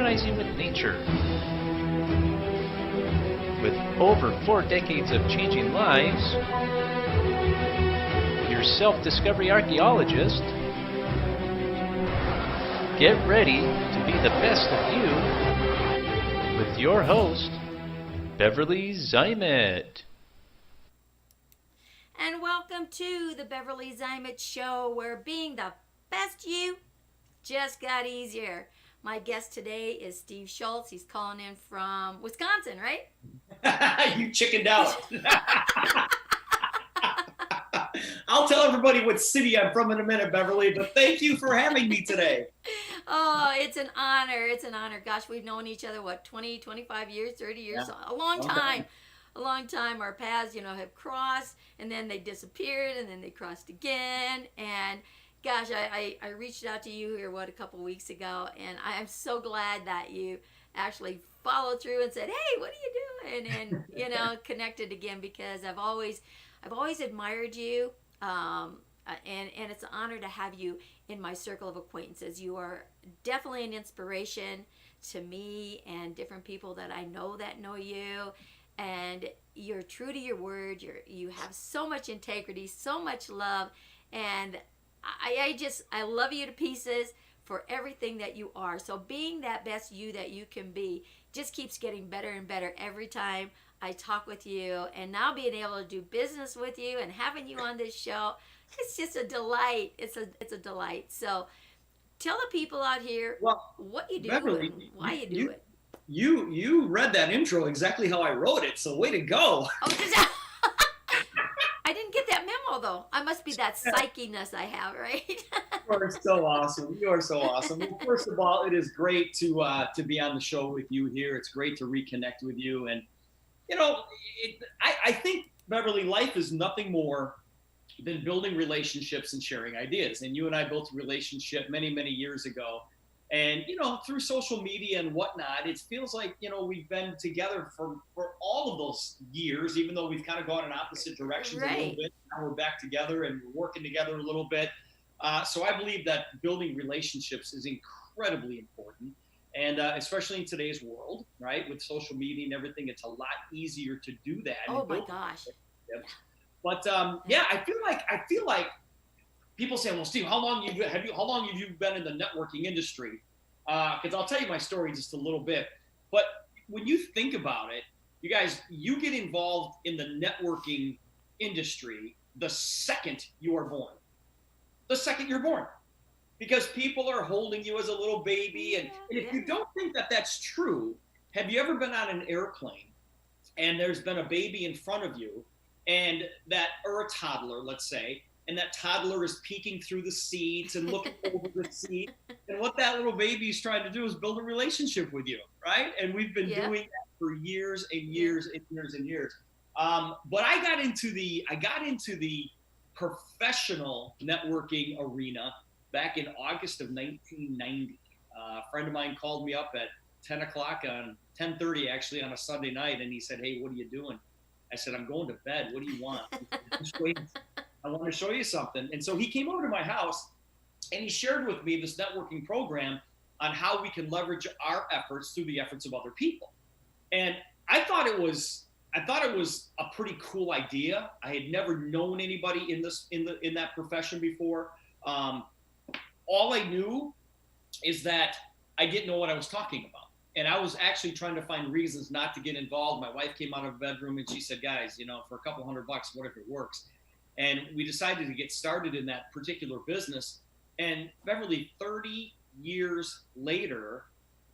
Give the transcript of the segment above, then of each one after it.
harmonizing with nature. With over 4 decades of changing lives, your self-discovery archaeologist, get ready to be the best of you with your host, Beverly Zeimet. And welcome to the Beverly Zeimet Show, where being the best you just got easier. My guest today is Steve Schulz. He's calling in from Wisconsin, right? You chickened out. I'll tell everybody what city I'm from in a minute, Beverly, but thank you for having me today. Oh, it's an honor. It's an honor. Gosh, we've known each other, 20, 25 years, 30 years? Yeah. A long time. Okay. A long time. Our paths, have crossed, and then they disappeared, and then they crossed again. And gosh, I reached out to you here, a couple weeks ago, and I'm so glad that you actually followed through and said, hey, what are you doing? And, connected again, because I've always admired you. And it's an honor to have you in my circle of acquaintances. You are definitely an inspiration to me and different people that I know that know you. And you're true to your word. You have so much integrity, so much love. And I love you to pieces for everything that you are. So being that best you that you can be just keeps getting better and better every time I talk with you. And now being able to do business with you and having you on this show, it's just a delight. It's a delight. So tell the people out here what you do, Beverly, and why you do it. You read that intro exactly how I wrote it, so way to go. Oh, I didn't get that memo, though. I must be that psychiness I have, right? You are so awesome. You are so awesome. Well, first of all, it is great to be on the show with you here. It's great to reconnect with you. And, I think, Beverly, life is nothing more than building relationships and sharing ideas. And you and I built a relationship many, many years ago. And, through social media and whatnot, it feels like, we've been together for all of those years, even though we've kind of gone in opposite directions a little bit. Now we're back together and we're working together a little bit. So I believe that building relationships is incredibly important. And especially in today's world, right, with social media and everything, it's a lot easier to do that. Oh, my gosh. But, I feel like people say, well, Steve, how long have you been in the networking industry? Because I'll tell you my story just a little bit. But when you think about it, you guys, you get involved in the networking industry the second you are born. The second you're born. Because people are holding you as a little baby. And if you don't think that that's true, have you ever been on an airplane and there's been a baby in front of you or a toddler, let's say, and that toddler is peeking through the seats and looking over the seat. And what that little baby is trying to do is build a relationship with you, right? And we've been doing that for years and years and years and years. But I got into the professional networking arena back in August of 1990. A friend of mine called me up at 10 o'clock on 10:30 actually on a Sunday night, and he said, hey, what are you doing? I said, I'm going to bed. What do you want? I want to show you something. And so he came over to my house and he shared with me this networking program on how we can leverage our efforts through the efforts of other people. And I thought it was a pretty cool idea. I had never known anybody in that profession before. All I knew is that I didn't know what I was talking about. And I was actually trying to find reasons not to get involved. My wife came out of the bedroom and she said, guys, for a couple $100, what if it works? And we decided to get started in that particular business. And Beverly, 30 years later,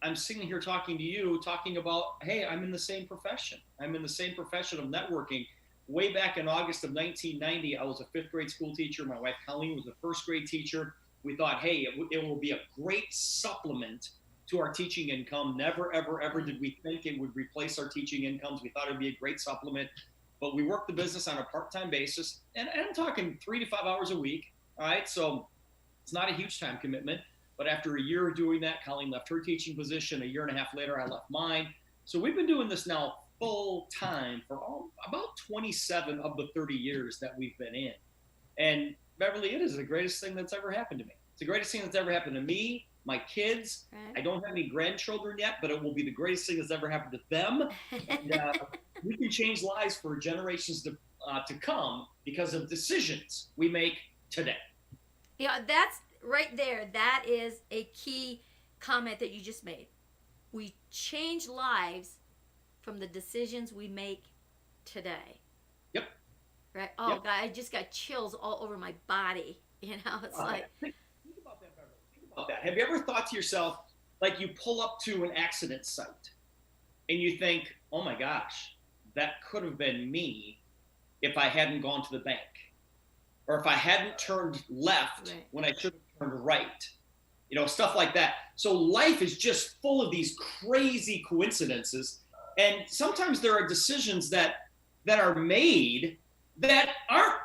I'm sitting here talking to you, talking about, hey, I'm in the same profession. I'm in the same profession of networking. Way back in August of 1990, I was a 5th grade school teacher. My wife, Colleen, was a 1st grade teacher. We thought, hey, it will be a great supplement to our teaching income. Never, ever, ever did we think it would replace our teaching incomes. We thought it would be a great supplement. But we worked the business on a part-time basis. And I'm talking 3 to 5 hours a week. All right. So it's not a huge time commitment. But after a year of doing that, Colleen left her teaching position. A year and a half later, I left mine. So we've been doing this now full time for about 27 of the 30 years that we've been in. And Beverly, it is the greatest thing that's ever happened to me. It's the greatest thing that's ever happened to me, my kids. Right. I don't have any grandchildren yet, but it will be the greatest thing that's ever happened to them. And we can change lives for generations to come because of decisions we make today. Yeah, that's right there. That is a key comment that you just made. We change lives from the decisions we make today. Yep. Right. Oh, Yep. God, I just got chills all over my body. You know, it's like. Think about that, Beverly. Think about that. Have you ever thought to yourself, like you pull up to an accident site and you think, oh my gosh, that could have been me if I hadn't gone to the bank, or if I hadn't turned left Right. when I should have turned right, stuff like that. So life is just full of these crazy coincidences. And sometimes there are decisions that are made that aren't,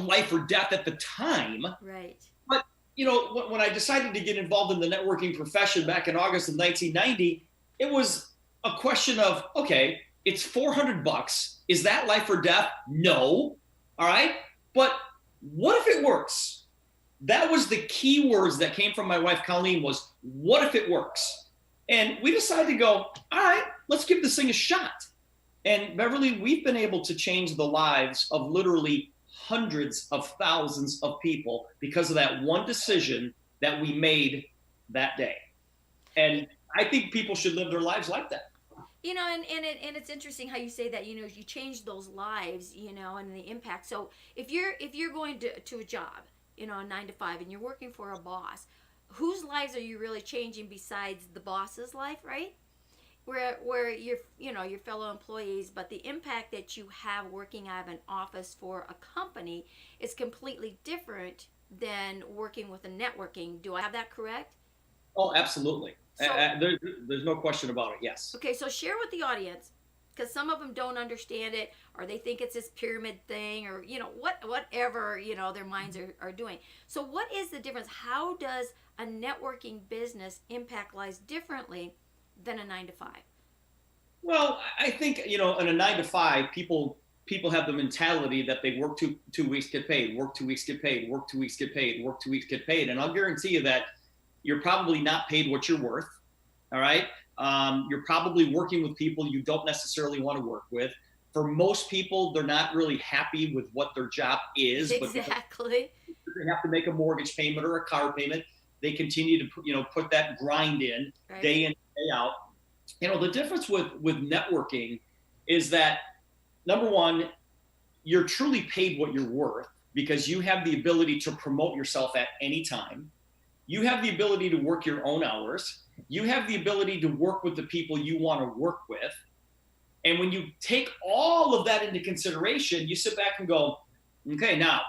life or death at the time. Right. But, when I decided to get involved in the networking profession back in August of 1990, it was a question of, okay, it's $400. Is that life or death? No. All right. But what if it works? That was the key words that came from my wife, Colleen, was what if it works? And we decided to go, all right, let's give this thing a shot. And Beverly, we've been able to change the lives of literally hundreds of thousands of people because of that one decision that we made that day. And I think people should live their lives like that. And it's interesting how you say that. You change those lives. And the impact. So if you're going to a job, a 9 to 5, and you're working for a boss, whose lives are you really changing besides the boss's life, right? Where your fellow employees, but the impact that you have working out of an office for a company is completely different than working with a networking. Do I have that correct? Oh, absolutely. So, there's no question about it. Yes. Okay, so share with the audience, because some of them don't understand it, or they think it's this pyramid thing, or whatever their minds are doing. So what is the difference? How does a networking business impact lives differently than a 9 to 5? Well, I think in a 9 to 5, people have the mentality that they work 2 weeks, get paid, work 2 weeks, get paid, work 2 weeks, get paid, work 2 weeks, get paid. And I'll guarantee you that you're probably not paid what you're worth. All right. You're probably working with people you don't necessarily want to work with. For most people, they're not really happy with what their job is. Exactly. But they have to make a mortgage payment or a car payment. They continue to put that grind in, right, day in, day out. The difference with networking is that, number one, you're truly paid what you're worth because you have the ability to promote yourself at any time. You have the ability to work your own hours. You have the ability to work with the people you want to work with. And when you take all of that into consideration, you sit back and go, okay, now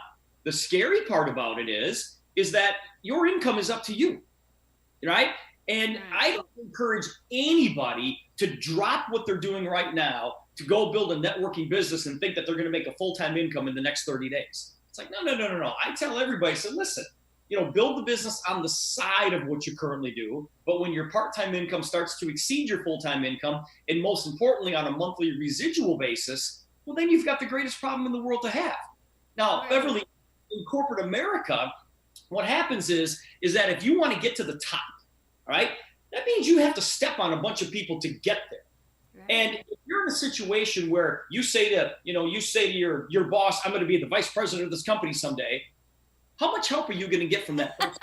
the scary part about it is that your income is up to you, right? And I don't encourage anybody to drop what they're doing right now to go build a networking business and think that they're going to make a full-time income in the next 30 days. It's like, no. I tell everybody, so listen, build the business on the side of what you currently do. But when your part-time income starts to exceed your full-time income, and most importantly, on a monthly residual basis, well, then you've got the greatest problem in the world to have. Now, Beverly, in corporate America, what happens is that if you want to get to the top, all right, that means you have to step on a bunch of people to get there. Right. And if you're in a situation where you say to your boss, I'm going to be the vice president of this company someday, how much help are you going to get from that person?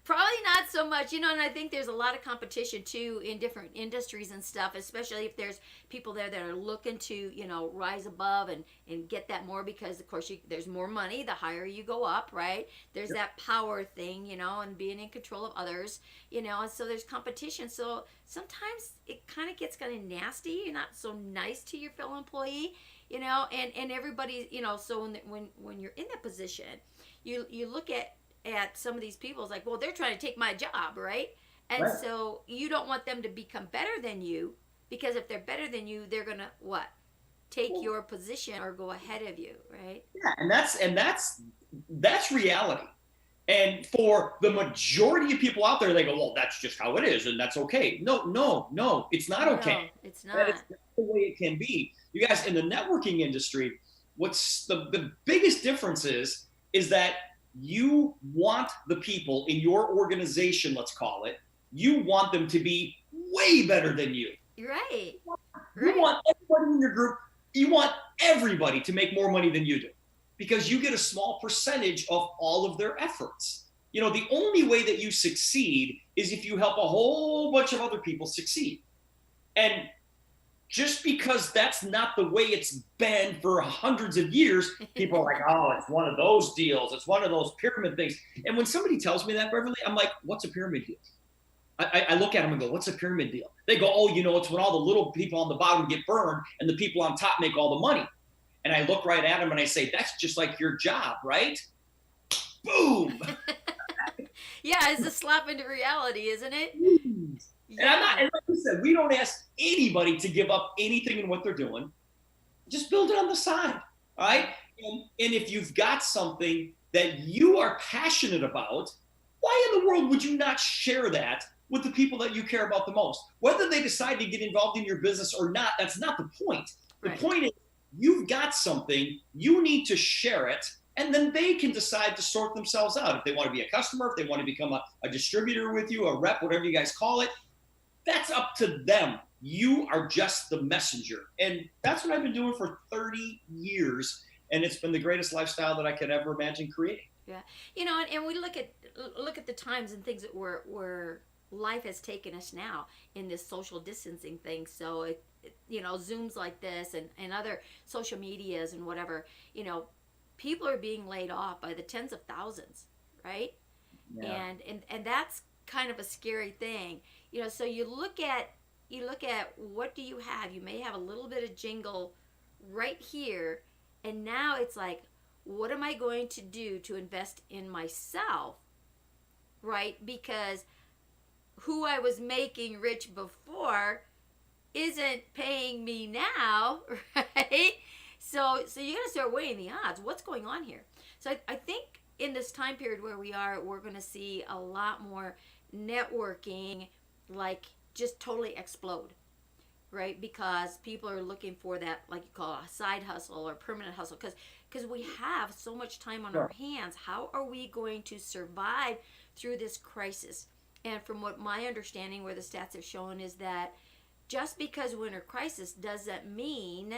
Probably not so much, and I think there's a lot of competition too in different industries and stuff, especially if there's people there that are looking to, rise above and get that more because, of course, there's more money the higher you go up, right? There's that power thing, and being in control of others, and so there's competition. So sometimes it kind of gets kind of nasty. You're not so nice to your fellow employee, and everybody, so when you're in that position, you look at some of these people, it's like, well, they're trying to take my job, right? And so you don't want them to become better than you, because if they're better than you, they're gonna take your position or go ahead of you, right? Yeah, and that's reality. And for the majority of people out there, they go, well, that's just how it is, and that's okay. No, it's not okay. No, it's not. That's the way it can be. You guys, in the networking industry, what's the biggest difference is that you want the people in your organization, let's call it, you want them to be way better than you. Right. You want everybody in your group, you want everybody to make more money than you do, because you get a small percentage of all of their efforts. You know, the only way that you succeed is if you help a whole bunch of other people succeed. And just because that's not the way it's been for hundreds of years, people are like, oh, it's one of those deals. It's one of those pyramid things. And when somebody tells me that, Beverly, I'm like, what's a pyramid deal? I look at them and go, what's a pyramid deal? They go, oh, you know, it's when all the little people on the bottom get burned and the people on top make all the money. And I look right at them and I say, that's just like your job, right? Boom. Yeah, it's a slap into reality, isn't it? And I'm not, and like you said, we don't ask anybody to give up anything in what they're doing. Just build it on the side, all right? And if you've got something that you are passionate about, why in the world would you not share that with the people that you care about the most? Whether they decide to get involved in your business or not, that's not the point. The point is, you've got something, you need to share it, and then they can decide to sort themselves out. If they want to be a customer, if they want to become a distributor with you, a rep, whatever you guys call it, that's up to them. You are just the messenger. And that's what I've been doing for 30 years. And it's been the greatest lifestyle that I could ever imagine creating. Yeah. You know, and we look at the times and things that where life has taken us now in this social distancing thing. So, you know, Zooms like this and other social medias and whatever, you know, people are being laid off by the tens of thousands, right? Yeah. And that's kind of a scary thing. You know, so you look at what do you have? You may have a little bit of jingle right here, and now it's like, what am I going to do to invest in myself, right? Because who I was making rich before isn't paying me now, right? So you got to start weighing the odds. What's going on here? So I think in this time period where we are, we're going to see a lot more networking, like just totally explode, right? Because people are looking for that, like you call it, a side hustle or permanent hustle, because we have so much time on our hands. How are we going to survive through this crisis? And from what my understanding, where the stats have shown, is that just because we're in a crisis doesn't mean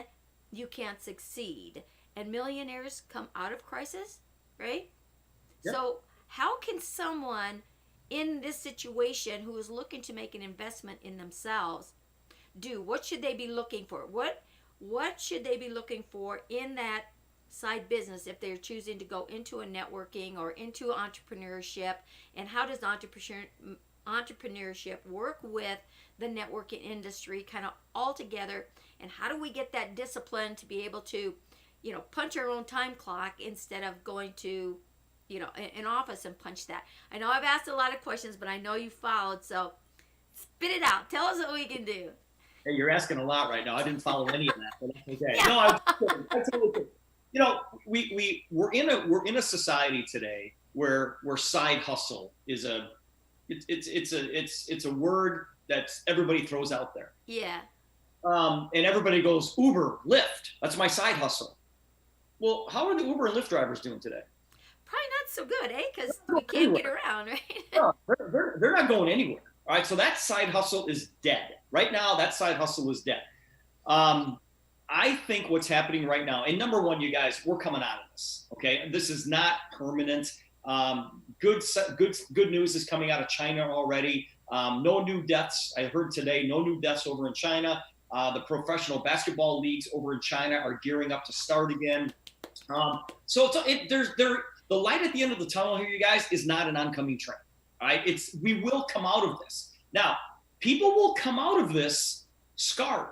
you can't succeed. And millionaires come out of crisis, right? Yep. So how can someone in this situation who is looking to make an investment in themselves do? What should they be looking for? What should they be looking for in that side business if they're choosing to go into a networking or into entrepreneurship? And how does entrepreneurship work with the networking industry kind of all together? And how do we get that discipline to be able to, you know, punch our own time clock instead of going to, you know, an office and punch that? I know I've asked a lot of questions, but I know you followed, so spit it out. Tell us what we can do. Hey, you're asking a lot right now. I didn't follow any of that, but that's okay. Yeah. No, I totally kidding. You know, we're in a society today where side hustle is it's a word that everybody throws out there. Yeah. And everybody goes, Uber, Lyft, that's my side hustle. Well, how are the Uber and Lyft drivers doing today? Probably not so good, eh? Because we can't get around, right? No, they're not going anywhere. All right, so that side hustle is dead. Right now, that side hustle is dead. I think what's happening right now, and number one, you guys, we're coming out of this, okay? This is not permanent. Good news is coming out of China already. No new deaths. I heard today, no new deaths over in China. The professional basketball leagues over in China are gearing up to start again. So the light at the end of the tunnel here, you guys, is not an oncoming train. All right, we will come out of this. Now, people will come out of this scarred.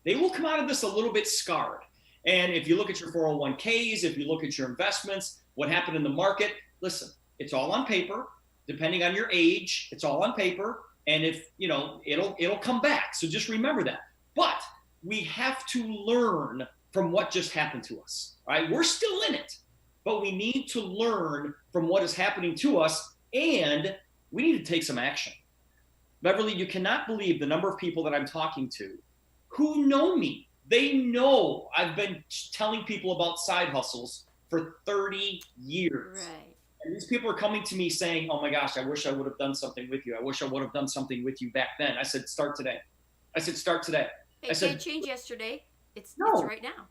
They will come out of this a little bit scarred. And if you look at your 401ks, if you look at your investments, what happened in the market, listen, it's all on paper. Depending on your age, it's all on paper. And if, you know, it'll come back. So just remember that. But we have to learn from what just happened to us. All right, we're still in it, but we need to learn from what is happening to us, and we need to take some action. Beverly, you cannot believe the number of people that I'm talking to who know me. They know I've been telling people about side hustles for 30 years. Right. And these people are coming to me saying, "Oh my gosh, I wish I would have done something with you. I wish I would have done something with you back then." I said, "Start today." I said, "Start today." I It said, can't change yesterday. It's "No. right now.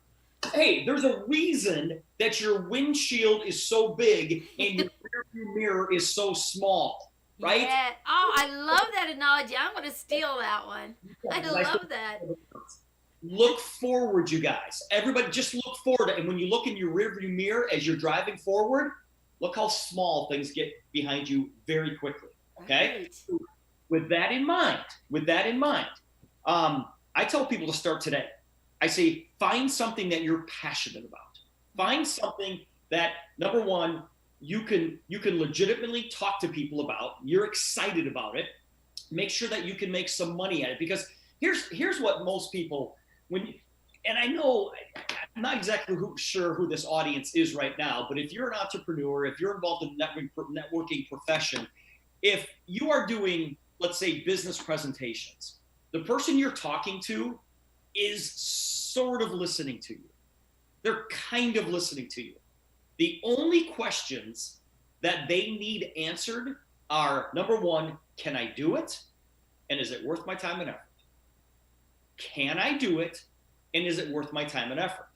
Hey, there's a reason that your windshield is so big and your rearview mirror is so small, right?" Yeah. Oh, I love that analogy. I'm going to steal that one. I love that. Look forward, you guys. Everybody just look forward. And when you look in your rearview mirror as you're driving forward, look how small things get behind you very quickly. Okay? Right. With that in mind, I tell people to start today. I say, find something that you're passionate about. Find something that, number one, you can legitimately talk to people about. You're excited about it. Make sure that you can make some money at it, because here's what most people, and I know I'm not exactly sure who this audience is right now, but if you're an entrepreneur, if you're involved in the networking profession, if you are doing, let's say, business presentations, the person you're talking to is sort of listening to you. They're kind of listening to you. The only questions that they need answered are, number one, can I do it? And is it worth my time and effort? Can I do it? And is it worth my time and effort?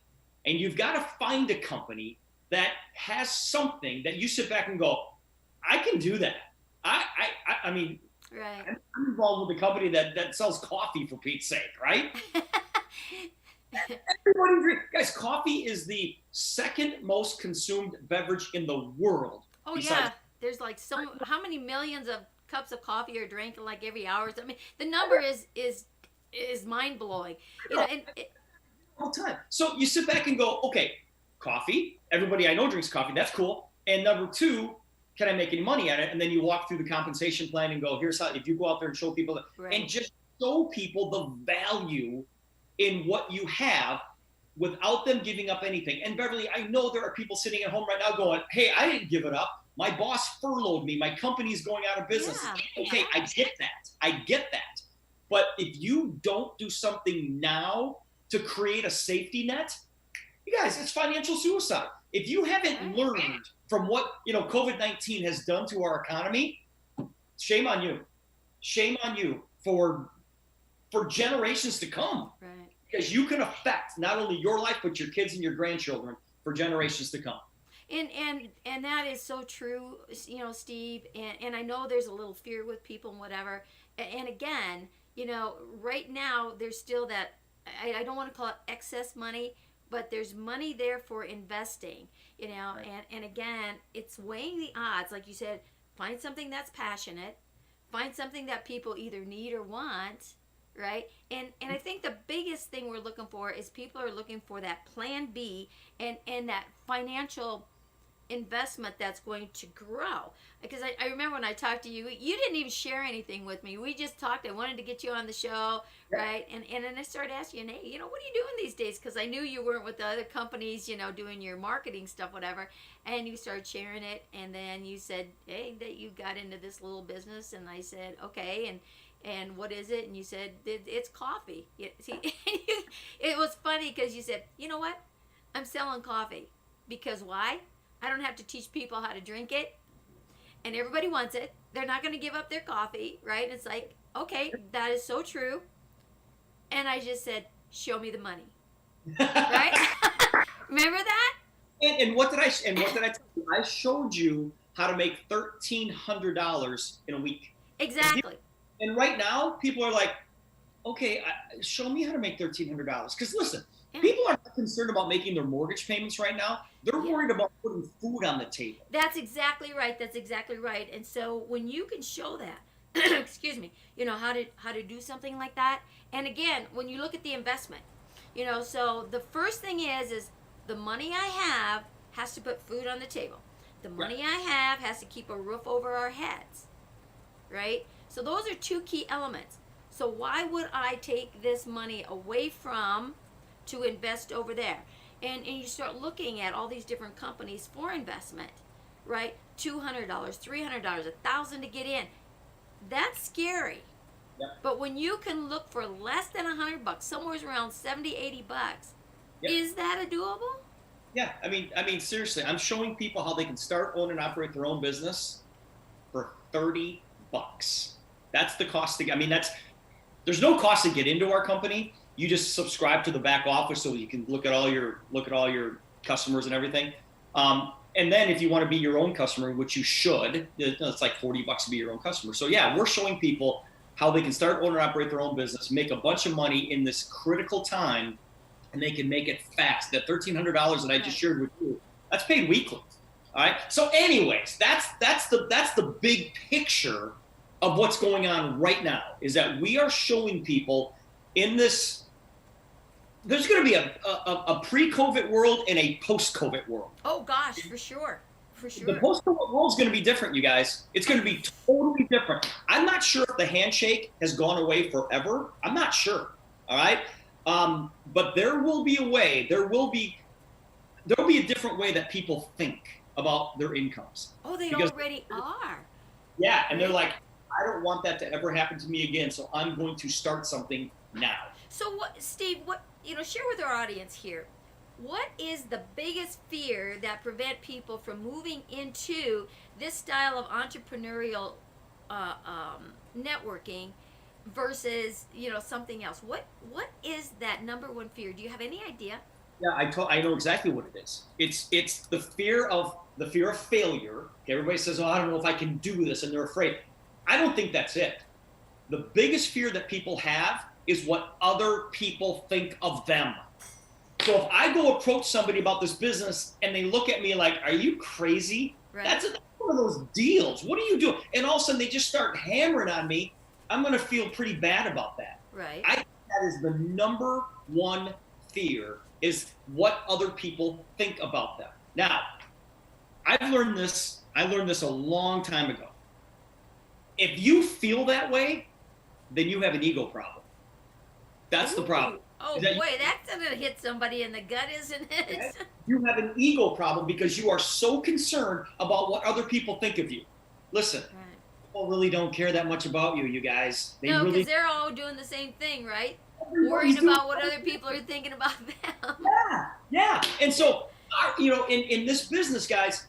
And you've got to find a company that has something that you sit back and go, I can do that. I mean, right. I'm involved with a company that sells coffee, for Pete's sake, right? Everybody drink. Guys, coffee is the second most consumed beverage in the world. Oh yeah, there's like how many millions of cups of coffee are drank like every hour? I mean, the number is mind blowing. You know, all the time. So you sit back and go, okay, coffee. Everybody I know drinks coffee. That's cool. And number two, can I make any money at it? And then you walk through the compensation plan and go, here's how. If you go out there and show people that, right. and just show people the value in what you have without them giving up anything. And Beverly, I know there are people sitting at home right now going, hey, I didn't give it up. My boss furloughed me. My company's going out of business. Yeah. Okay, I get that. But if you don't do something now to create a safety net, you guys, it's financial suicide. If you haven't learned from what COVID-19 has done to our economy, shame on you. Shame on you for generations to come. Right. Because you can affect not only your life, but your kids and your grandchildren for generations to come. And that is so true, Steve. And I know there's a little fear with people and whatever. And again, right now there's still that, I don't want to call it excess money, but there's money there for investing, right. and again, it's weighing the odds. Like you said, find something that's passionate, find something that people either need or want, right? And I think the biggest thing we're looking for is people are looking for that plan B and that financial investment that's going to grow. Because I remember when I talked to you, you didn't even share anything with me. We just talked. I wanted to get you on the show, right? And then I started asking you, hey, what are you doing these days? Because I knew you weren't with the other companies, doing your marketing stuff, whatever. And you started sharing it, and then you said, hey, that you got into this little business, and I said, okay, and what is it? And you said, it's coffee. See, it was funny because you said, you know what? I'm selling coffee. Because why? I don't have to teach people how to drink it. And everybody wants it. They're not going to give up their coffee, right? It's like, okay, that is so true. And I just said, show me the money. Right? Remember that? And what did I tell you? I showed you how to make $1,300 in a week. Exactly. And right now, people are like, okay, show me how to make $1,300. Because listen, people are not concerned about making their mortgage payments right now. They're worried about putting food on the table. That's exactly right. And so when you can show that, excuse me, how to do something like that. And again, when you look at the investment, so the first thing is the money I have has to put food on the table. The money I have has to keep a roof over our heads, right? So those are two key elements. So why would I take this money away from to invest over there? And you start looking at all these different companies for investment, right? $200, $300, $1,000 to get in. That's scary. Yep. But when you can look for less than $100, somewhere around $70, $80, yep. Is that a doable? Yeah, I mean, seriously, I'm showing people how they can start, own, and operate their own business for $30. That's the cost. I mean, there's no cost to get into our company. You just subscribe to the back office so you can look at all your customers and everything. And then if you want to be your own customer, which you should, it's like $40 to be your own customer. So yeah, we're showing people how they can start, own, and operate their own business, make a bunch of money in this critical time, and they can make it fast. That $1,300 that I just shared with you, that's paid weekly. All right. So anyways, that's the big picture of what's going on right now, is that we are showing people in this. There's going to be a pre-COVID world and a post-COVID world. Oh gosh, for sure. For sure. The post-COVID world is going to be different, you guys. It's going to be totally different. I'm not sure if the handshake has gone away forever. I'm not sure. All right. But there will be a way. There will be a different way that people think about their incomes. Oh, they already are. Yeah, and they're like, I don't want that to ever happen to me again, so I'm going to start something now. So what, Steve? Share with our audience here. What is the biggest fear that prevent people from moving into this style of entrepreneurial networking versus something else? What is that number one fear? Do you have any idea? Yeah, I know exactly what it is. It's the fear of failure. Okay, everybody says, "Oh, I don't know if I can do this," and they're afraid. I don't think that's it. The biggest fear that people have is what other people think of them. So if I go approach somebody about this business and they look at me like, "Are you crazy?" Right. That's one of those deals. What are you doing? And all of a sudden they just start hammering on me. I'm going to feel pretty bad about that. Right. I think that is the number one fear, is what other people think about them. Now, I learned this a long time ago. If you feel that way, then you have an ego problem. That's the problem. Oh boy, that's gonna hit somebody in the gut, isn't it? You have an ego problem because you are so concerned about what other people think of you. Listen, people really don't care that much about you, you guys. No, because they're all doing the same thing, right? Worrying about what other people are thinking about them. Yeah. And so, in this business, guys,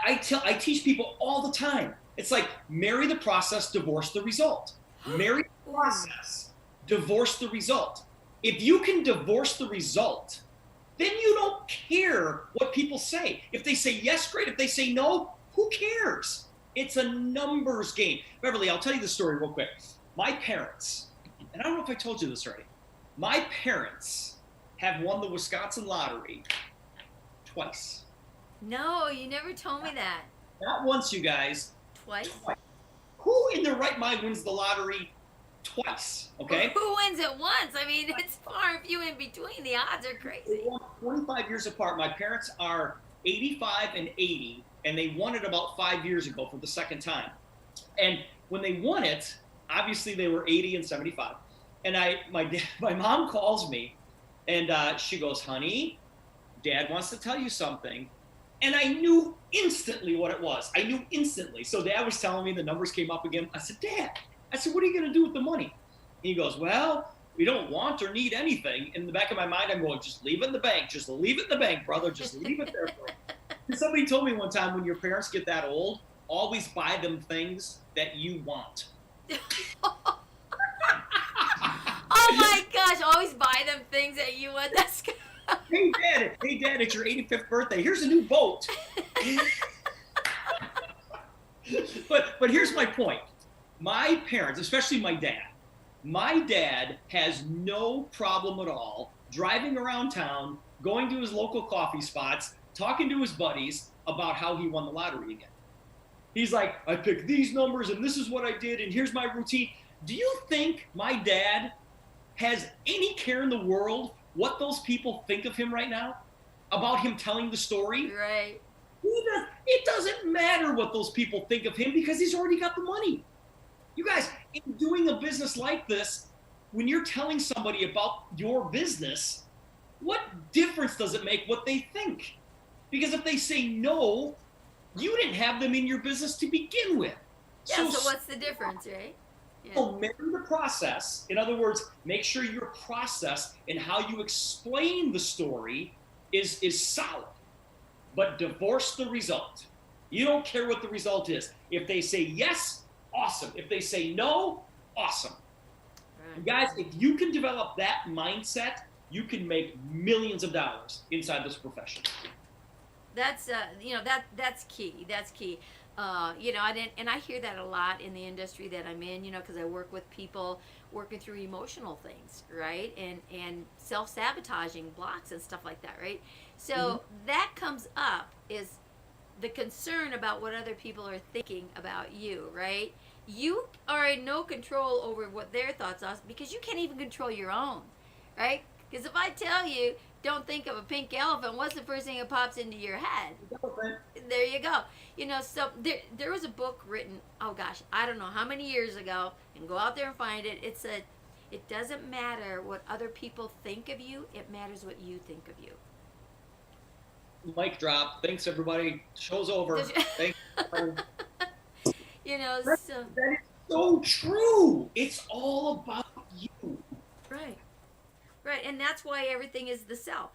I teach people all the time. It's like, marry the process, divorce the result. Marry the process, divorce the result. If you can divorce the result, then you don't care what people say. If they say yes, great. If they say no, who cares? It's a numbers game. Beverly, I'll tell you the story real quick. My parents, and I don't know if I told you this already, my parents have won the Wisconsin lottery twice. No, you never told me that. Not once, you guys. Twice? Who in their right mind wins the lottery twice? Okay. Who wins it once? I mean, it's far and few in between. The odds are crazy. They won 25 years apart. My parents are 85 and 80, and they won it about 5 years ago for the second time. And when they won it, obviously they were 80 and 75. And my mom calls me, and she goes, "Honey, Dad wants to tell you something." And I knew instantly what it was. I knew instantly. So Dad was telling me, the numbers came up again. I said, "Dad," I said, "what are you going to do with the money?" And he goes, "Well, we don't want or need anything." In the back of my mind, I'm going, "Just leave it in the bank. Just leave it in the bank, brother. Just leave it there." Somebody told me one time, when your parents get that old, always buy them things that you want. Oh my gosh, always buy them things that you want. That's good. Hey Dad, it's your 85th birthday. Here's a new boat. But here's my point. My parents, especially my dad has no problem at all driving around town, going to his local coffee spots, talking to his buddies about how he won the lottery again. He's like, "I picked these numbers and this is what I did and here's my routine." Do you think my dad has any care in the world what those people think of him right now? About him telling the story? Right. It doesn't matter what those people think of him, because he's already got the money. You guys, in doing a business like this, when you're telling somebody about your business, what difference does it make what they think? Because if they say no, you didn't have them in your business to begin with. Yeah, so what's the difference, right? Yeah. So marry the process. In other words, make sure your process and how you explain the story is solid, but divorce the result. You don't care what the result is. If they say yes, awesome. If they say no, awesome. Right. Guys, if you can develop that mindset, you can make millions of dollars inside this profession. That's that's key. That's key. And I hear that a lot in the industry that I'm in. Because I work with people working through emotional things, right? And self-sabotaging blocks and stuff like that, right? So that comes up is the concern about what other people are thinking about you, right? You are in no control over what their thoughts are because you can't even control your own, right? Because if I tell you, don't think of a pink elephant, what's the first thing that pops into your head? There you go. So there was a book written, oh gosh, I don't know how many years ago, and go out there and find it. It said, it doesn't matter what other people think of you, it matters what you think of you. Mic drop. Thanks, everybody. Show's over. Thanks. So. That is so true. It's all about you. Right. Right. And that's why everything is the self.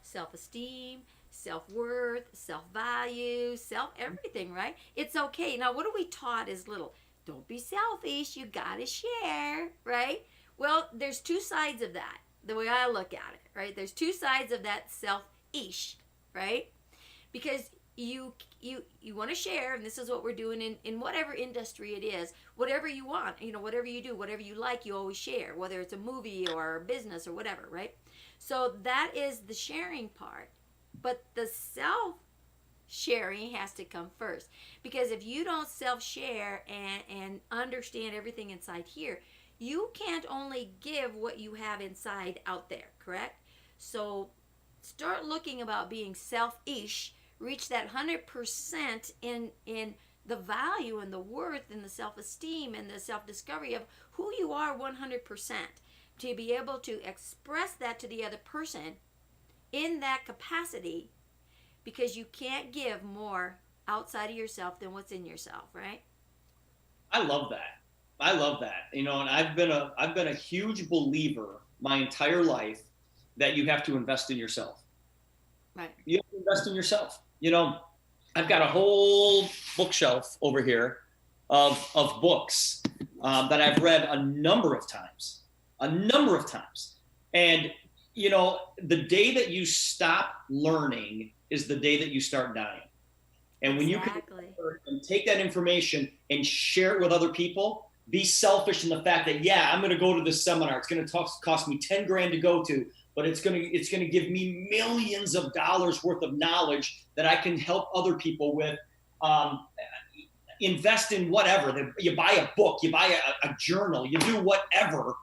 Self-esteem, self-worth, self-value, everything, right? It's okay. Now, what are we taught as little? Don't be selfish. You got to share, right? Well, there's two sides of that, the way I look at it, right? There's two sides of that selfish, right? Because you want to share, and this is what we're doing in whatever industry it is, whatever you want, whatever you do, whatever you like, you always share, whether it's a movie or a business or whatever, right? So that is the sharing part. But the self-sharing has to come first. Because if you don't self-share and understand everything inside here, you can't only give what you have inside out there, correct? So start looking about being selfish, reach that 100% in the value and the worth and the self-esteem and the self-discovery of who you are 100%, to be able to express that to the other person in that capacity, because you can't give more outside of yourself than what's in yourself, right? I love that. And I've been a huge believer my entire life that you have to invest in yourself. Right. You have to invest in yourself. I've got a whole bookshelf over here of books that I've read a number of times. And, the day that you stop learning is the day that you start dying. And when you can and take that information and share it with other people, be selfish in the fact that, yeah, I'm going to go to this seminar. It's going to cost me 10 grand to go to, but it's going to give me millions of dollars worth of knowledge that I can help other people with. Invest in whatever. You buy a book, you buy a journal, you do whatever.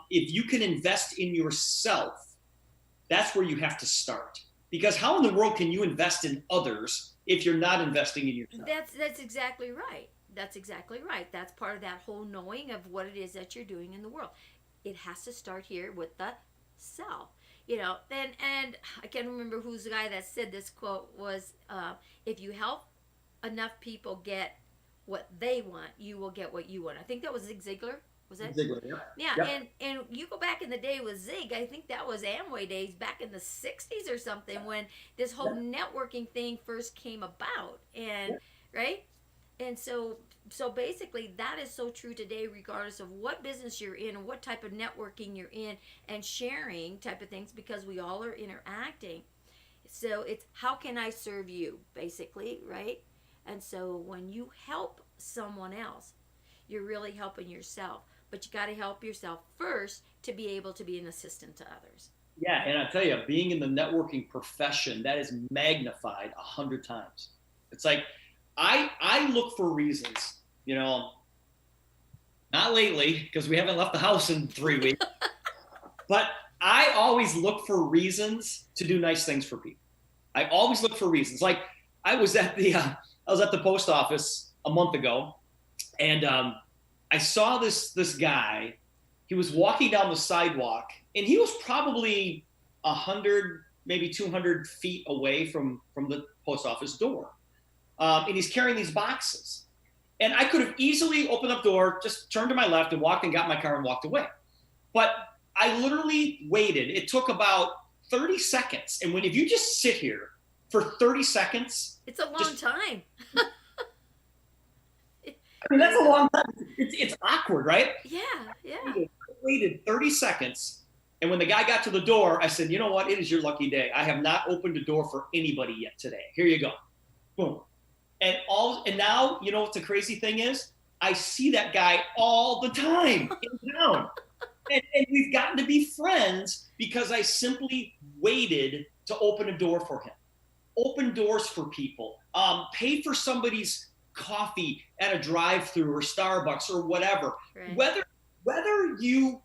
If you can invest in yourself, that's where you have to start. Because how in the world can you invest in others if you're not investing in yourself? That's exactly right. That's exactly right. That's part of that whole knowing of what it is that you're doing in the world. It has to start here with the self. And I can't remember who's the guy that said this quote was, if you help enough people get what they want, you will get what you want. I think that was Zig Ziglar. Was that? Ziglar, yeah. Yep. And you go back in the day with Zig, I think that was Amway days back in the 60s or something, when this whole networking thing first came about. And right? And so basically that is so true today, regardless of what business you're in and what type of networking you're in and sharing type of things, because we all are interacting. So it's, how can I serve you, basically, right? And so when you help someone else, you're really helping yourself. But you got to help yourself first to be able to be an assistant to others. Yeah, and I tell you, being in the networking profession, that is magnified 100 times. It's like, I look for reasons, not lately because we haven't left the house in 3 weeks, but I always look for reasons to do nice things for people. I always look for reasons. Like I was at the post office a month ago, and I saw this guy. He was walking down the sidewalk, and he was probably 100, maybe 200 feet away from the post office door. And he's carrying these boxes. And I could have easily opened up the door, just turned to my left and walked and got in my car and walked away. But I literally waited. It took about 30 seconds. And if you just sit here for 30 seconds. It's a long time. I mean, that's a long time. It's awkward, right? Yeah, yeah. I waited 30 seconds. And when the guy got to the door, I said, you know what? It is your lucky day. I have not opened a door for anybody yet today. Here you go. Boom. And now, you know what the crazy thing is? I see that guy all the time in town. And we've gotten to be friends because I simply waited to open a door for him. Open doors for people. Pay for somebody's coffee at a drive-through or Starbucks or whatever. Right. Whether you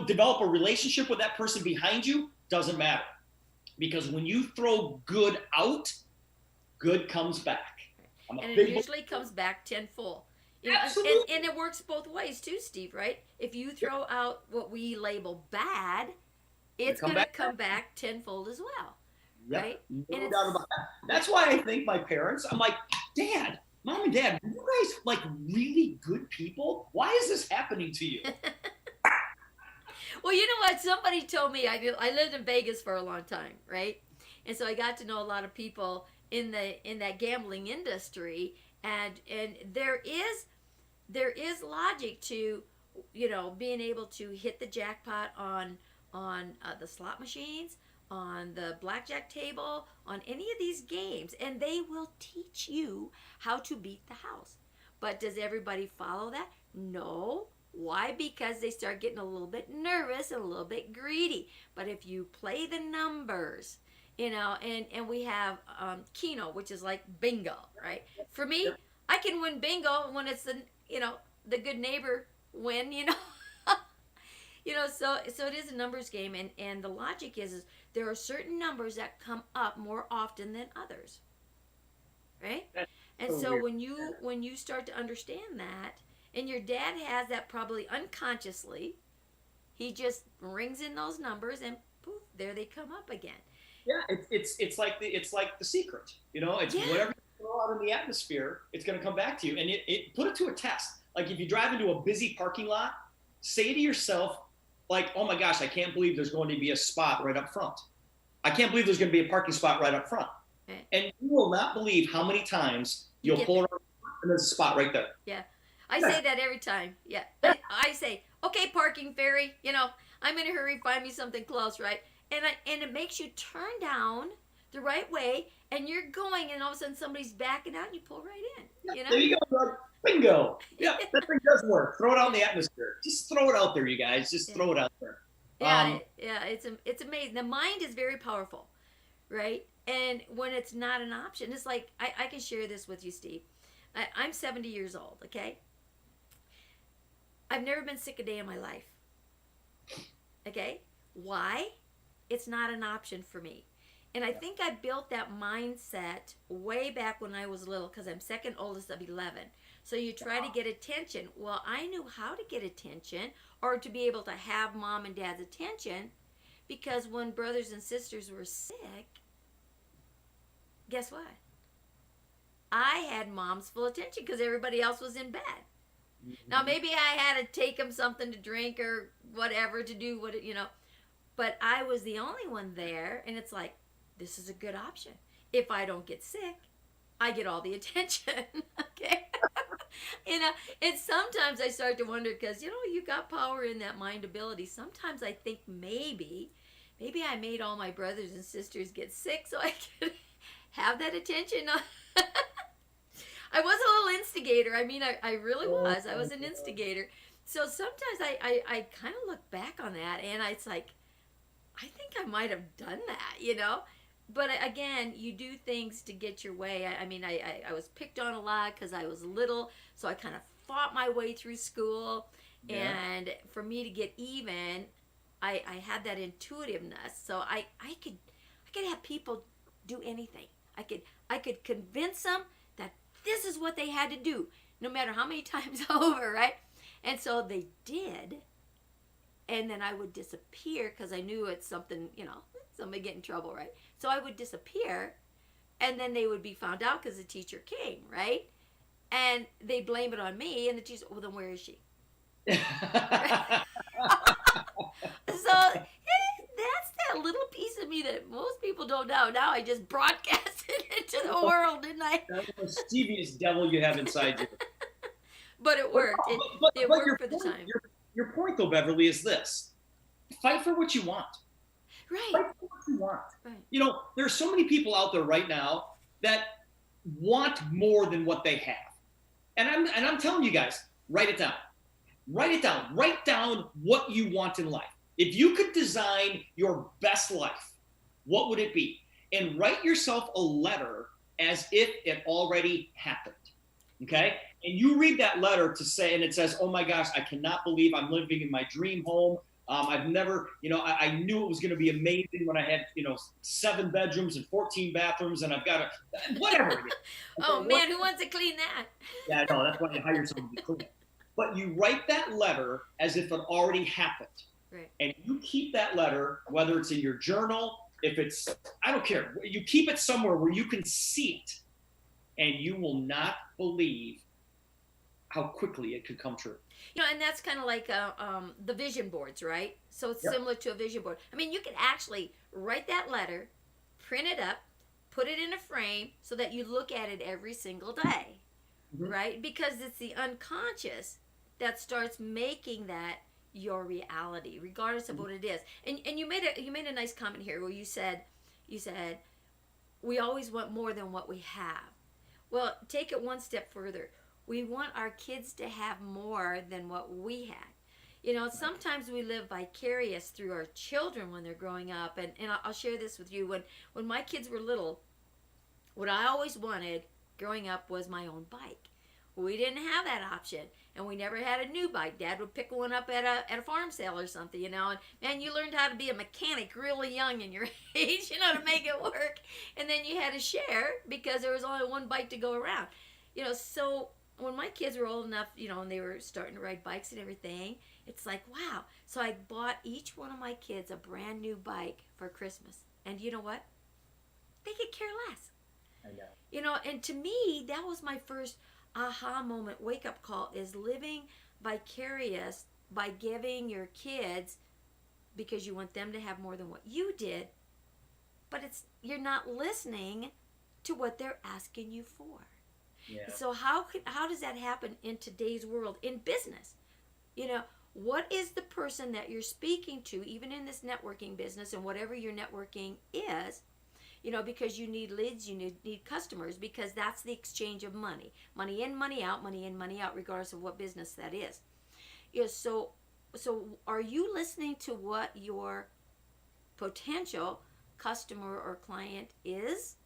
develop a relationship with that person behind you doesn't matter. Because when you throw good out, good comes back. And it usually comes back tenfold. Absolutely. And it works both ways too, Steve, right? If you throw out what we label bad, it's going to come back tenfold as well. Yep. Right? No doubt about that. That's why I think my parents, I'm like, Dad, Mom and Dad, you guys like really good people? Why is this happening to you? Well, you know what? Somebody told me, I lived in Vegas for a long time, right? And so I got to know a lot of people in that gambling industry, and there is logic to, being able to hit the jackpot on the slot machines, on the blackjack table, on any of these games, and they will teach you how to beat the house. But does everybody follow that? No. Why? Because they start getting a little bit nervous and a little bit greedy. But if you play the numbers, and we have Keno, which is like bingo, right? For me, I can win bingo when it's the good neighbor win, so it is a numbers game, and the logic is there are certain numbers that come up more often than others, right? And so weird. when you start to understand that, and your dad has that probably unconsciously, he just rings in those numbers and poof, there they come up again. Yeah, it's like the secret, It's whatever you throw out in the atmosphere, it's going to come back to you, and it put it to a test. Like if you drive into a busy parking lot, say to yourself, like, oh my gosh, I can't believe there's going to be a spot right up front. I can't believe there's going to be a parking spot right up front. Okay. And you will not believe how many times you'll pull around and there's a spot right there. Yeah. I say that every time. Yeah. I say, okay, parking fairy, I'm in a hurry, find me something close, right? And it makes you turn down the right way, and you're going, and all of a sudden somebody's backing out, and you pull right in. Yeah, there you go, bud. Bingo. Yeah, that thing does work. Throw it out in the atmosphere. Just throw it out there, you guys. Just throw it out there. Yeah, it's amazing. The mind is very powerful, right? And when it's not an option, it's like, I can share this with you, Steve. I'm 70 years old, okay? I've never been sick a day in my life. Okay? Why? It's not an option for me. And I think I built that mindset way back when I was little, because I'm second oldest of 11. So you try to get attention. Well, I knew how to get attention, or to be able to have mom and dad's attention, because when brothers and sisters were sick, guess what? I had mom's full attention because everybody else was in bed. Mm-hmm. Now, maybe I had to take them something to drink or whatever to do but I was the only one there, and it's like, this is a good option. If I don't get sick, I get all the attention. Okay? And sometimes I start to wonder, because, you got power in that mind ability. Sometimes I think maybe I made all my brothers and sisters get sick so I could have that attention. I was a little instigator. I mean, I really was. I was an instigator. So sometimes I kind of look back on that, and it's like, I think I might have done that, But again, you do things to get your way. I was picked on a lot because I was little, so I kind of fought my way through school. Yeah. And for me to get even, I had that intuitiveness. So I could have people do anything. I could convince them that this is what they had to do, no matter how many times over, right? And so they did. And then I would disappear because I knew it's something, somebody get in trouble, right? So I would disappear, and then they would be found out because the teacher came, right? And they blame it on me, and the teacher, well, then where is she? So that's that little Now I just broadcast it into the world, didn't I? That's the mischievous devil you have inside you. But it worked. It But worked for the time. Your point, though, Beverly, is this: fight for what you want. Right. Fight for what you want. Right. You know, there are so many people out there right now that want more than what they have, and I'm telling you guys, write it down. Write it down. Write down what you want in life. If you could design your best life, what would it be? And write yourself a letter as if it already happened. Okay? And you read that letter to say, and it says, oh my gosh, I cannot believe I'm living in my dream home. I've never, I knew it was going to be amazing when I had, 7 bedrooms and 14 bathrooms, and I've got whatever it is. Oh man, who wants to clean that? Yeah, I know. That's why you hire someone to clean it. But you write that letter as if it already happened. Right. And you keep that letter, whether it's in your journal, if it's, I don't care. You keep it somewhere where you can see it, and you will not believe how quickly it could come true. And that's kind of like the vision boards, right? So it's similar to a vision board. I mean, you can actually write that letter, print it up, put it in a frame so that you look at it every single day, right? Because it's the unconscious that starts making that your reality, regardless of what it is. And you made a nice comment here where you said we always want more than what we have. Well, take it one step further. We want our kids to have more than what we had. Sometimes we live vicarious through our children when they're growing up. And I'll share this with you. When my kids were little, what I always wanted growing up was my own bike. We didn't have that option, and we never had a new bike. Dad would pick one up at a farm sale or something, and man, you learned how to be a mechanic really young in your age, to make it work. And then you had to share because there was only one bike to go around. So when my kids were old enough, and they were starting to ride bikes and everything, it's like, wow. So I bought each one of my kids a brand new bike for Christmas. And you know what? They could care less. I know. And to me, that was my first aha moment, wake up call, is living vicarious by giving your kids, because you want them to have more than what you did, but you're not listening to what they're asking you for. Yeah. So how does that happen in today's world in business? What is the person that you're speaking to, even in this networking business and whatever your networking is? Because you need leads, you need customers, because that's the exchange of money. Money in, money out, money in, money out, regardless of what business that is. So are you listening to what your potential customer or client is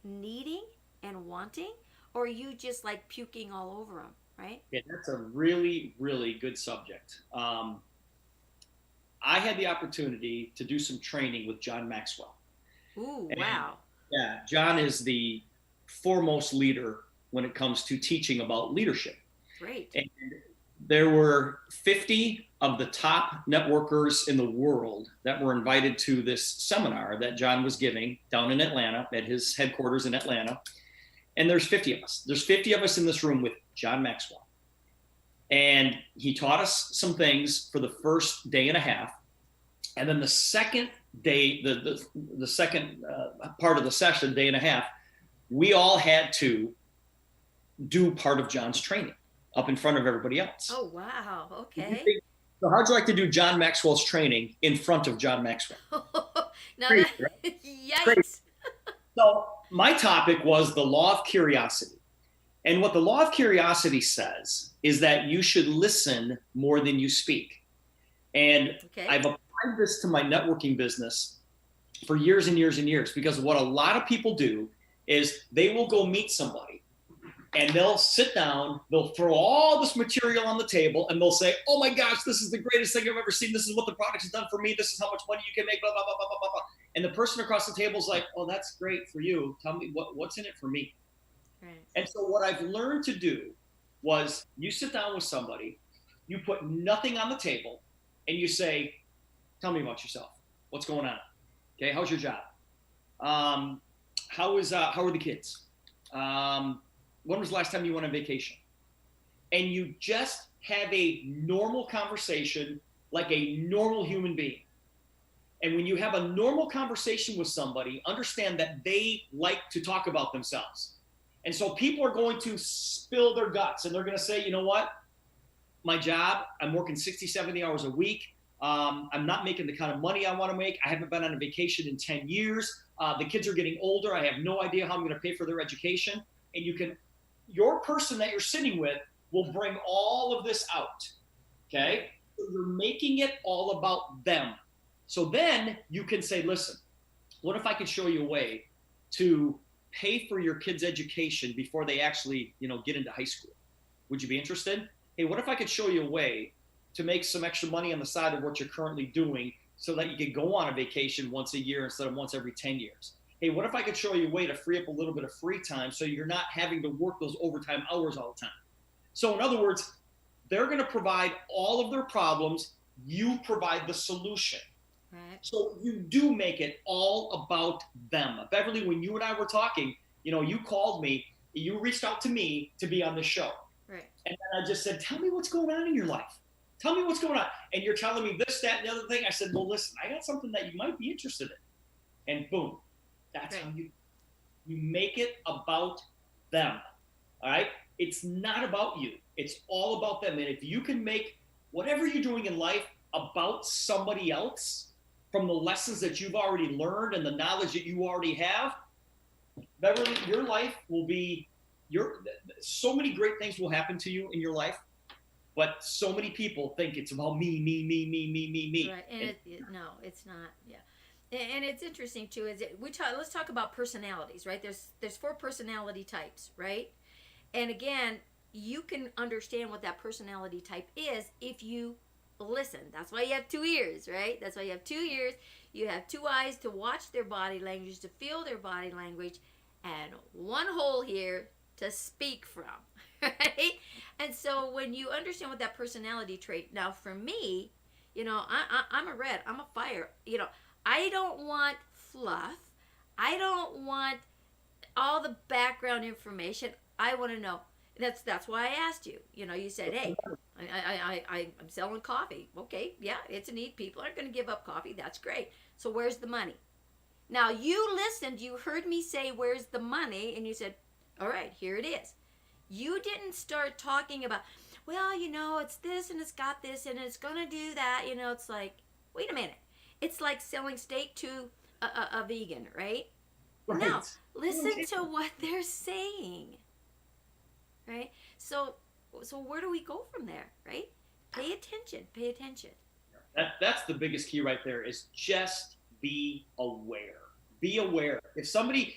needing and wanting? Or are you just like puking all over them, right? Yeah, that's a really, really good subject. I had the opportunity to do some training with John Maxwell. Ooh, wow. Yeah, John is the foremost leader when it comes to teaching about leadership. Great. And there were 50 of the top networkers in the world that were invited to this seminar that John was giving down in Atlanta at his headquarters in Atlanta. And there's 50 of us. There's 50 of us in this room with John Maxwell. And he taught us some things for the first day and a half. And then the second day, the second part of the session, day and a half, we all had to do part of John's training up in front of everybody else. Oh, wow. Okay. So how'd you like to do John Maxwell's training in front of John Maxwell? Crazy, right? Yikes. So my topic was the law of curiosity. And what the law of curiosity says is that you should listen more than you speak. And I've applied this to my networking business for years and years and years, because what a lot of people do is they will go meet somebody and they'll sit down, they'll throw all this material on the table, and they'll say, oh my gosh, this is the greatest thing I've ever seen. This is what the product has done for me. This is how much money you can make, blah, blah, blah, blah, blah, blah. And the person across the table is like, oh, that's great for you. Tell me what's in it for me. Right. And so what I've learned to do was, you sit down with somebody, you put nothing on the table, and you say, tell me about yourself. What's going on? Okay, how's your job? How are the kids? When was the last time you went on vacation? And you just have a normal conversation like a normal human being. And when you have a normal conversation with somebody, understand that they like to talk about themselves. And so people are going to spill their guts and they're going to say, you know what? My job, I'm working 60, 70 hours a week. I'm not making the kind of money I want to make. I haven't been on a vacation in 10 years. The kids are getting older. I have no idea how I'm going to pay for their education. And your person that you're sitting with will bring all of this out. Okay? So you're making it all about them. So then you can say, listen, what if I could show you a way to pay for your kids' education before they actually, get into high school? Would you be interested? Hey, what if I could show you a way to make some extra money on the side of what you're currently doing so that you could go on a vacation once a year instead of once every 10 years? Hey, what if I could show you a way to free up a little bit of free time so you're not having to work those overtime hours all the time? So in other words, they're going to provide all of their problems. You provide the solution. Right. So you do make it all about them. Beverly, when you and I were talking, you called me, you reached out to me to be on the show. Right. And then I just said, tell me what's going on in your life. Tell me what's going on. And you're telling me this, that, and the other thing. I said, well, listen, I got something that you might be interested in. And boom, that's right. how you make it about them. All right? It's not about you. It's all about them. And if you can make whatever you're doing in life about somebody else, from the lessons that you've already learned and the knowledge that you already have, Beverly, your life will be so many great things will happen to you in your life, but so many people think it's about me. Right, and no, it's not. Yeah, and it's interesting too. Let's talk about personalities, right? There's 4 personality types, right? And again, you can understand what that personality type is if you listen. That's why you have 2 ears, right? That's why you have 2 ears. You have 2 eyes to watch their body language, to feel their body language, and 1 hole here to speak from, right? And so when you understand what that personality trait, now for me, I'm a red, I'm a fire. I don't want fluff. I don't want all the background information. I want to know. That's why I asked you. You said, hey, I'm selling coffee. Okay, yeah, it's a need. People aren't going to give up coffee. That's great. So where's the money? Now you listened. You heard me say, where's the money? And you said, all right, here it is. You didn't start talking about, well, it's this and it's got this and it's going to do that. It's like, wait a minute. It's like selling steak to a vegan, right? Right. Now, listen to what they're saying. Right? So where do we go from there, right? Pay attention. That's the biggest key right there, is just be aware. Be aware. If somebody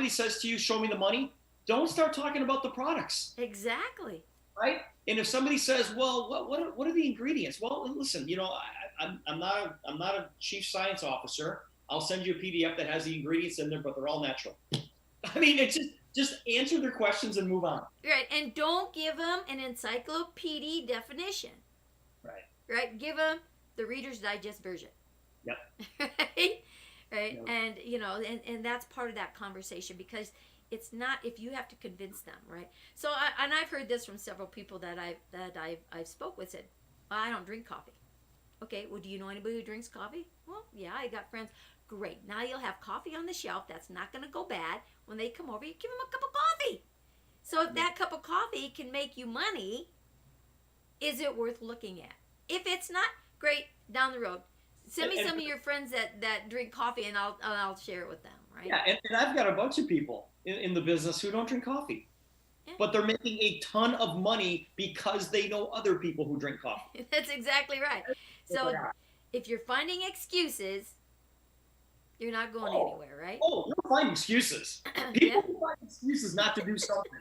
says to you, show me the money, don't start talking about the products. Exactly. Right? And if somebody says, well, what are the ingredients? Well, listen, I'm not a chief science officer. I'll send you a PDF that has the ingredients in there, but they're all natural. I mean, it's just answer their questions and move on. Right, and don't give them an encyclopedia definition. Right. Right, give them the Reader's Digest version. Yep. Right, Yep. and and that's part of that conversation, because it's not if you have to convince them, right? So and I've heard this from several people that I've spoke with, said, well, I don't drink coffee. Okay, well, do you know anybody who drinks coffee? Well, yeah, I got friends. Great. Now you'll have coffee on the shelf. That's not going to go bad. When they come over, you give them a cup of coffee. So if that cup of coffee can make you money, is it worth looking at? If it's not, great, down the road. Send me some of your friends that drink coffee, and I'll share it with them, right? Yeah, and I've got a bunch of people in the business who don't drink coffee. Yeah. But they're making a ton of money because they know other people who drink coffee. That's exactly right. So if you're finding excuses, you're not going anywhere, right? Oh, you'll find excuses. People will find excuses not to do something,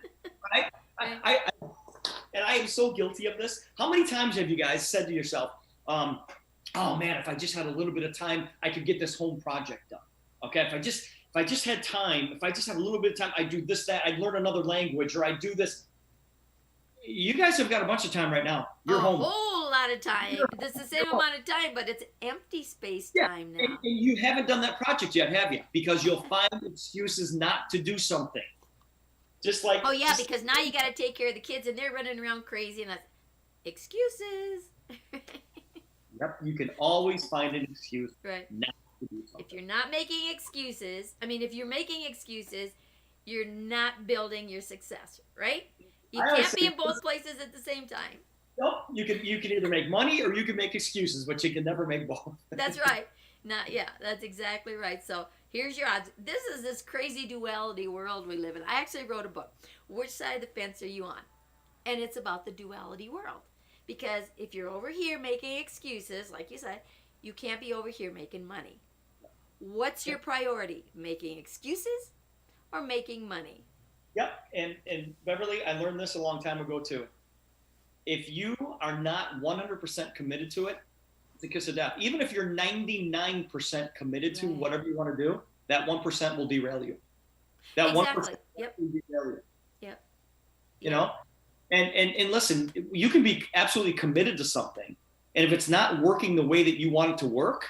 right? And I am so guilty of this. How many times have you guys said to yourself, oh man, if I just had a little bit of time, I could get this home project done. Okay, if I just had time, if I just had a little bit of time, I'd do this, that, I'd learn another language, or I'd do this. You guys have got a bunch of time right now. You're home. A whole lot of time. It's the same amount of time, but it's empty space time now. And you haven't done that project yet, have you? Because you'll find excuses not to do something. Just like... Oh, yeah, because now you got to take care of the kids, and they're running around crazy, and that's excuses. Yep, you can always find an excuse right. not to do something. If you're not making excuses, if you're making excuses, you're not building your success, right? You can't be in both places at the same time. Nope. You can either make money or you can make excuses, but you can never make both. That's right. That's exactly right. So here's your odds. This is this crazy duality world we live in. I actually wrote a book. Which side of the fence are you on? And it's about the duality world. Because if you're over here making excuses, like you said, you can't be over here making money. What's your priority? Making excuses or making money? Yep. And Beverly, I learned this a long time ago too. If you are not 100% committed to it, it's a kiss of death. Even if you're 99% committed to whatever you want to do, that 1% will derail you. That 1% will derail you. Yep. You know? And listen, you can be absolutely committed to something, and if it's not working the way that you want it to work,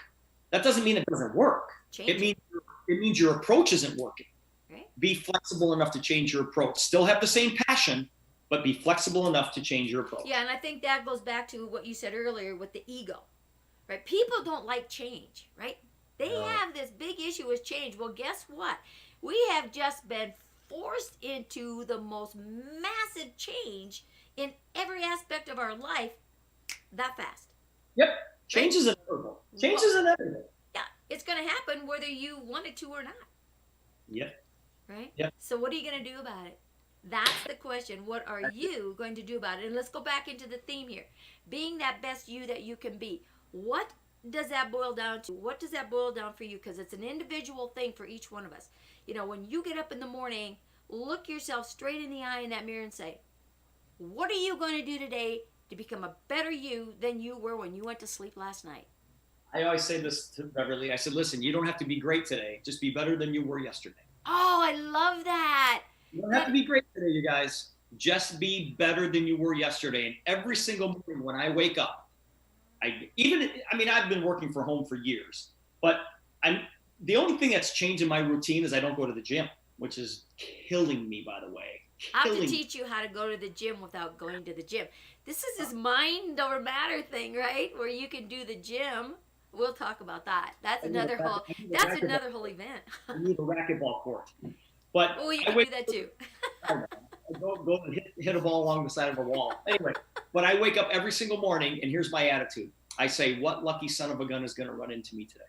that doesn't mean it doesn't work. It means your approach isn't working. Right. Be flexible enough to change your approach. Still have the same passion, but be flexible enough to change your approach. Yeah, and I think that goes back to what you said earlier with the ego, right? People don't like change, right? They have this big issue with change. Well, guess what? We have just been forced into the most massive change in every aspect of our life that fast. Yep. Change is inevitable. Change is inevitable. Yeah, it's going to happen whether you want it to or not. Yep. Right? Yep. So what are you going to do about it? That's the question. What are you going to do about it? And let's go back into the theme here. Being that best you that you can be. What does that boil down to? What does that boil down for you? Because it's an individual thing for each one of us. You know, when you get up in the morning, look yourself straight in the eye in that mirror and say, what are you going to do today to become a better you than you were when you went to sleep last night? I always say this to Beverly. I said, listen, you don't have to be great today. Just be better than you were yesterday. Oh, I love that. You don't have to be great today, you guys. Just be better than you were yesterday. And every single morning when I wake up, I've been working from home for years, but the only thing that's changed in my routine is I don't go to the gym, which is killing me, by the way. I have to teach you how to go to the gym without going to the gym. This is this mind over matter thing, right? Where you can do the gym. We'll talk about that. That's another whole event. I need a racquetball court. But you can do that too. I go and hit a ball along the side of a wall. Anyway, but I wake up every single morning, and here's my attitude. I say, what lucky son of a gun is going to run into me today?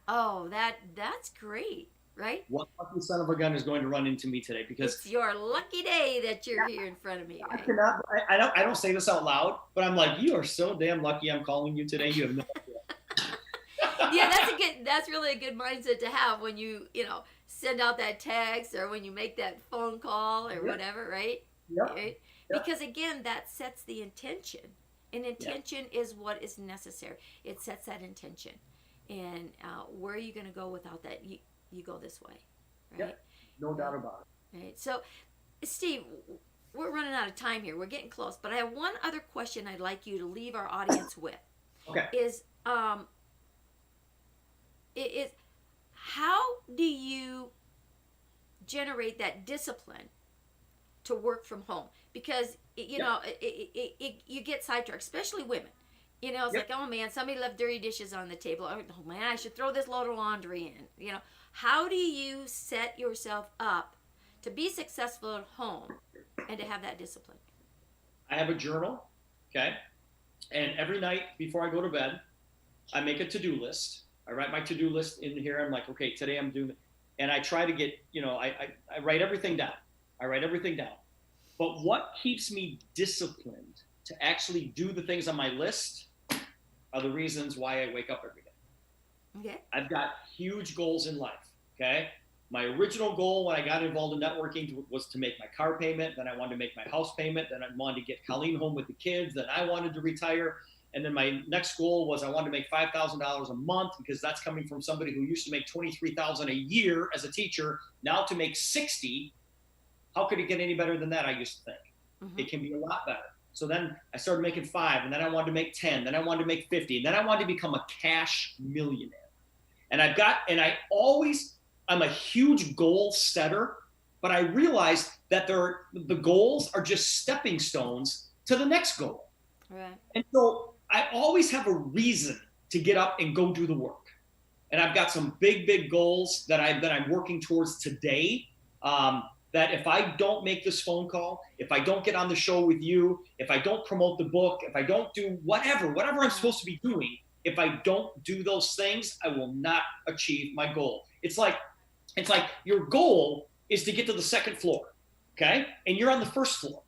Oh, that's great, right? What lucky son of a gun is going to run into me today? Because it's your lucky day that you're here in front of me. Right? I don't say this out loud, but I'm like, you are so damn lucky I'm calling you today. You have no idea. Yeah, that's really a good mindset to have when you send out that text or when you make that phone call or whatever, right? Yep. Right? Yep. Because again, that sets the intention. And intention is what is necessary. It sets that intention. And where are you going to go without that? You go this way, right? Yep. No doubt about it. Right. So, Steve, we're running out of time here. We're getting close. But I have one other question I'd like you to leave our audience with. Okay. Is how do you generate that discipline to work from home? Because you get sidetracked, especially women. It's like, oh man, somebody left dirty dishes on the table. Oh man, I should throw this load of laundry in. How do you set yourself up to be successful at home and to have that discipline? I have a journal, okay? And every night before I go to bed, I make a to-do list. I write my to-do list in here. I'm like, okay, today I'm doing, and I try to get, I write everything down. But what keeps me disciplined to actually do the things on my list are the reasons why I wake up every day. Okay. I've got huge goals in life, okay? My original goal when I got involved in networking was to make my car payment. Then I wanted to make my house payment. Then I wanted to get Colleen home with the kids. Then I wanted to retire. And then my next goal was I wanted to make $5,000 a month, because that's coming from somebody who used to make $23,000 a year as a teacher. Now to make 60, how could it get any better than that? I used to think. Mm-hmm. It can be a lot better. So then I started making 5, and then I wanted to make 10, then I wanted to make 50, and then I wanted to become a cash millionaire. And I'm a huge goal setter, but I realized that the goals are just stepping stones to the next goal. Right. And so I always have a reason to get up and go do the work. and I've got some big goals that I'm working towards today. That if I don't make this phone call, if I don't get on the show with you, if I don't promote the book, if I don't do whatever I'm supposed to be doing, if I don't do those things, I will not achieve my goal. It's like your goal is to get to the second floor, okay? And you're on the first floor.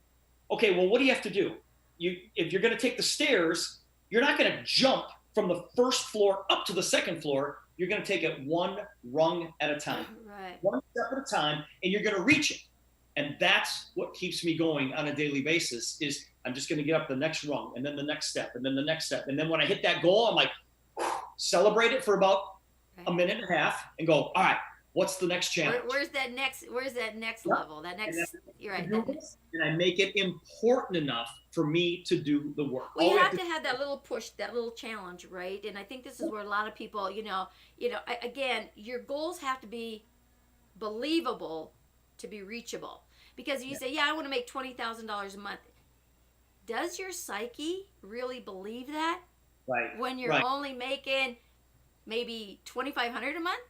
Okay, well, what do you have to do? If you're going to take the stairs, you're not going to jump from the first floor up to the second floor. You're going to take it one rung at a time, right. One step at a time, and you're going to reach it. And that's what keeps me going on a daily basis is I'm just going to get up the next rung and then the next step and then the next step. And then when I hit that goal, I'm like, celebrate it for about a minute and a half and go, all right, what's the next challenge? Where's that next level? You're right. And I make it important enough for me to do the work. Well, you have to have that little push, that little challenge, right? And I think this is where a lot of people, again, your goals have to be believable to be reachable. Because if you say, I want to make $20,000 a month, does your psyche really believe that? Right. When you're only making maybe $2,500 a month?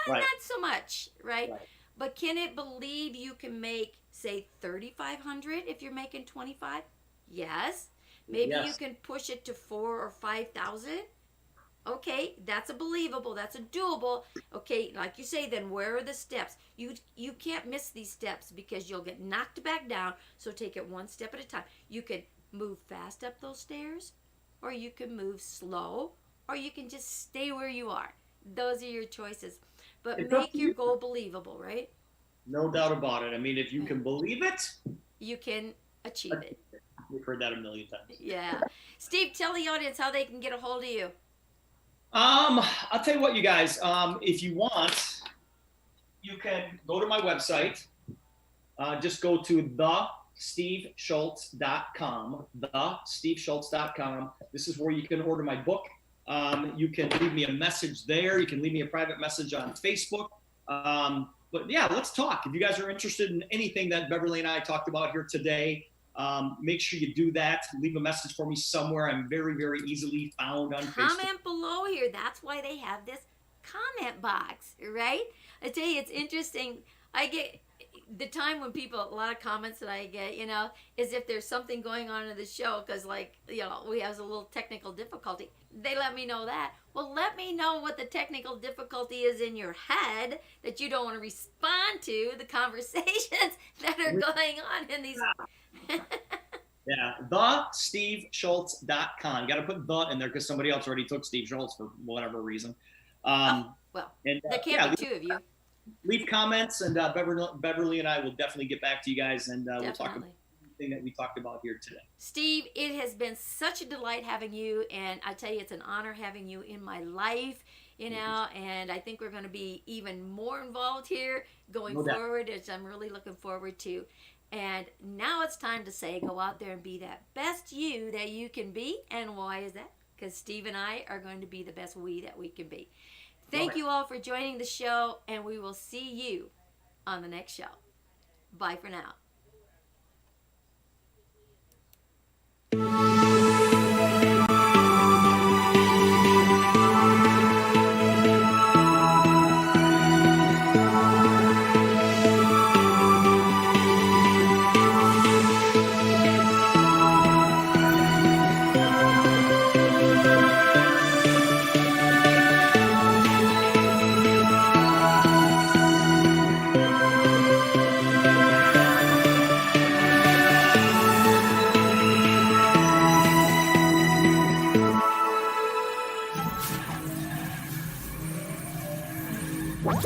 Not so much, right? But can it believe you can make, say, $3,500 if you're making 25? Yes. Maybe you can push it to 4,000 or 5,000. Okay, that's a believable. That's a doable. Okay, like you say, then where are the steps? You can't miss these steps because you'll get knocked back down. So take it one step at a time. You can move fast up those stairs, or you can move slow, or you can just stay where you are. Those are your choices. But make your goal believable, right? No doubt about it. I mean, if you can believe it, you can achieve it. We've heard that a million times. Yeah. Steve, tell the audience how they can get a hold of you. I'll tell you what, you guys, if you want, you can go to my website. Just go to thesteveschulz.com, thesteveschulz.com. This is where you can order my book. You can leave me a message there. You can leave me a private message on Facebook. But yeah, let's talk. If you guys are interested in anything that Beverly and I talked about here today, make sure you do that. Leave a message for me somewhere. I'm very easily found on Facebook. Comment below here. That's why they have this comment box, right? I tell you, it's interesting. I get the time when a lot of comments that I get, is if there's something going on in the show, because we have a little technical difficulty. They let me know that. Well, let me know what the technical difficulty is in your head that you don't want to respond to, the conversations that are going on in these. Yeah, thesteveschulz.com. You got to put the in there because somebody else already took Steve Schulz for whatever reason. There can't be two of you. Leave comments, and Beverly and I will definitely get back to you guys, and we'll talk about everything that we talked about here today. Steve, it has been such a delight having you, and I tell you, it's an honor having you in my life, and I think we're going to be even more involved here going forward, as I'm really looking forward to. And now it's time to say, go out there and be that best you that you can be. And why is that? Because Steve and I are going to be the best we that we can be. Thank you all for joining the show, and we will see you on the next show. Bye for now. What?